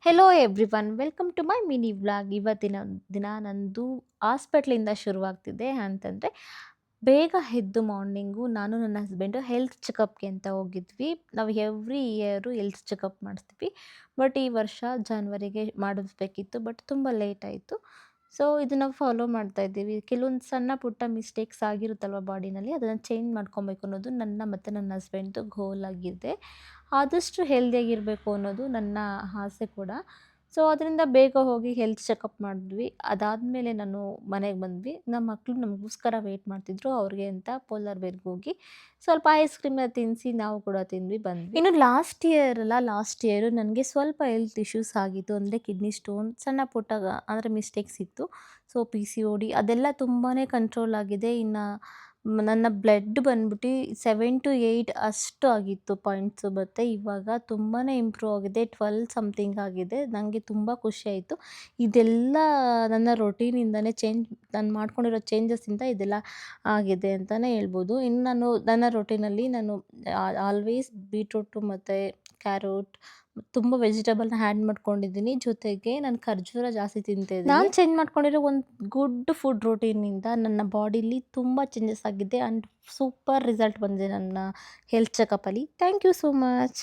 Hello everyone welcome to my mini vlog. ಇವತ್ತಿನ ದಿನ ನಂದು ಹಾಸ್ಪಿಟ್ಲಿಂದ ಶುರುವಾಗ್ತಿದೆ ಅಂತಂದರೆ, ಬೇಗ ಎದ್ದು ಮಾರ್ನಿಂಗು ನಾನು ನನ್ನ ಹಸ್ಬೆಂಡು ಹೆಲ್ತ್ ಚೆಕಪ್ಗೆ ಅಂತ ಹೋಗಿದ್ವಿ. ನಾವು ಎವ್ರಿ ಇಯರು ಹೆಲ್ತ್ ಚೆಕಪ್ ಮಾಡಿಸ್ತೀವಿ. ಬಟ್ ಈ ವರ್ಷ ಜಾನ್ವರಿಗೆ ಮಾಡಿಸ್ಬೇಕಿತ್ತು, ಬಟ್ ತುಂಬ ಲೇಟ್ ಆಯಿತು. ಸೊ ಇದನ್ನು ಫಾಲೋ ಮಾಡ್ತಾ ಇದ್ದೀವಿ. ಕೆಲವೊಂದು ಸಣ್ಣ ಪುಟ್ಟ ಮಿಸ್ಟೇಕ್ಸ್ ಆಗಿರುತ್ತಲ್ವ ಬಾಡಿನಲ್ಲಿ, ಅದನ್ನು ಚೇಂಜ್ ಮಾಡ್ಕೊಬೇಕು ಅನ್ನೋದು ನನ್ನ ಮತ್ತು ನನ್ನ ಹಸ್ಬೆಂಡ್ದು ಗೋಲ್ ಆಗಿದೆ. ಆದಷ್ಟು ಹೆಲ್ದಿಯಾಗಿರಬೇಕು ಅನ್ನೋದು ನನ್ನ ಆಸೆ ಕೂಡ. ಸೊ ಅದರಿಂದ ಬೇಗ ಹೋಗಿ ಹೆಲ್ತ್ ಚೆಕಪ್ ಮಾಡಿದ್ವಿ. ಅದಾದಮೇಲೆ ನಾನು ಮನೆಗೆ ಬಂದ್ವಿ. ನಮ್ಮ ಮಕ್ಕಳು ನಮಗೋಸ್ಕರ ವೆಯ್ಟ್ ಮಾಡ್ತಿದ್ರು. ಅವ್ರಿಗೆ ಅಂತ ಪೋಲಾರ್ ಬೇರ್ಗೆ ಹೋಗಿ ಸ್ವಲ್ಪ ಐಸ್ ಕ್ರೀಮ್ನ ತಿನ್ನಿಸಿ ನಾವು ಕೂಡ ತಿಂದ್ವಿ ಬಂದ್ವಿ. ಇನ್ನು ಲಾಸ್ಟ್ ಇಯರು ನನಗೆ ಸ್ವಲ್ಪ ಹೆಲ್ತ್ ಇಶ್ಯೂಸ್ ಆಗಿತ್ತು. ಅಂದರೆ ಕಿಡ್ನಿ ಸ್ಟೋನ್, ಸಣ್ಣ ಪುಟ್ಟ ಅಂದರೆ ಮಿಸ್ಟೇಕ್ಸ್ ಇತ್ತು. ಸೊ PCOD ಅದೆಲ್ಲ ತುಂಬಾ ಕಂಟ್ರೋಲ್ ಆಗಿದೆ. ಇನ್ನು ನನ್ನ ಬ್ಲಡ್ ಬಂದ್ಬಿಟ್ಟು 7 to 8 ಅಷ್ಟು ಆಗಿತ್ತು ಪಾಯಿಂಟ್ಸು. ಮತ್ತು ಇವಾಗ ತುಂಬಾ ಇಂಪ್ರೂವ್ ಆಗಿದೆ. 12 ಸಮಥಿಂಗ್ ಆಗಿದೆ. ನನಗೆ ತುಂಬ ಖುಷಿಯಾಯಿತು. ಇದೆಲ್ಲ ನನ್ನ ರೊಟೀನಿಂದನೇ ನಾನು ಮಾಡ್ಕೊಂಡಿರೋ ಚೇಂಜಸ್ಸಿಂದ ಇದೆಲ್ಲ ಆಗಿದೆ ಅಂತಲೇ ಹೇಳ್ಬೋದು. ಇನ್ನು ನನ್ನ ರೊಟೀನಲ್ಲಿ ನಾನು ಆಲ್ವೇಸ್ ಬೀಟ್ರೂಟು ಮತ್ತು ಕ್ಯಾರೋಟ್ ತುಂಬ ವೆಜಿಟೇಬಲ್ನ ಆ್ಯಡ್ ಮಾಡ್ಕೊಂಡಿದ್ದೀನಿ. ಜೊತೆಗೆ ನಾನು ಖರ್ಜೂರ ಜಾಸ್ತಿ ತಿಂತಾಯಿದ್ದೀನಿ. ನಾನು ಚೇಂಜ್ ಮಾಡ್ಕೊಂಡಿರೋ ಒಂದು ಗುಡ್ ಫುಡ್ ರೂಟೀನಿಂದ ನನ್ನ ಬಾಡಿಲಿ ತುಂಬ ಚೇಂಜಸ್ ಆಗಿದೆ ಆ್ಯಂಡ್ ಸೂಪರ್ ರಿಸಲ್ಟ್ ಬಂದಿದೆ ನನ್ನ ಹೆಲ್ತ್ ಚೆಕಪ್ಪಲ್ಲಿ. Thank you so much.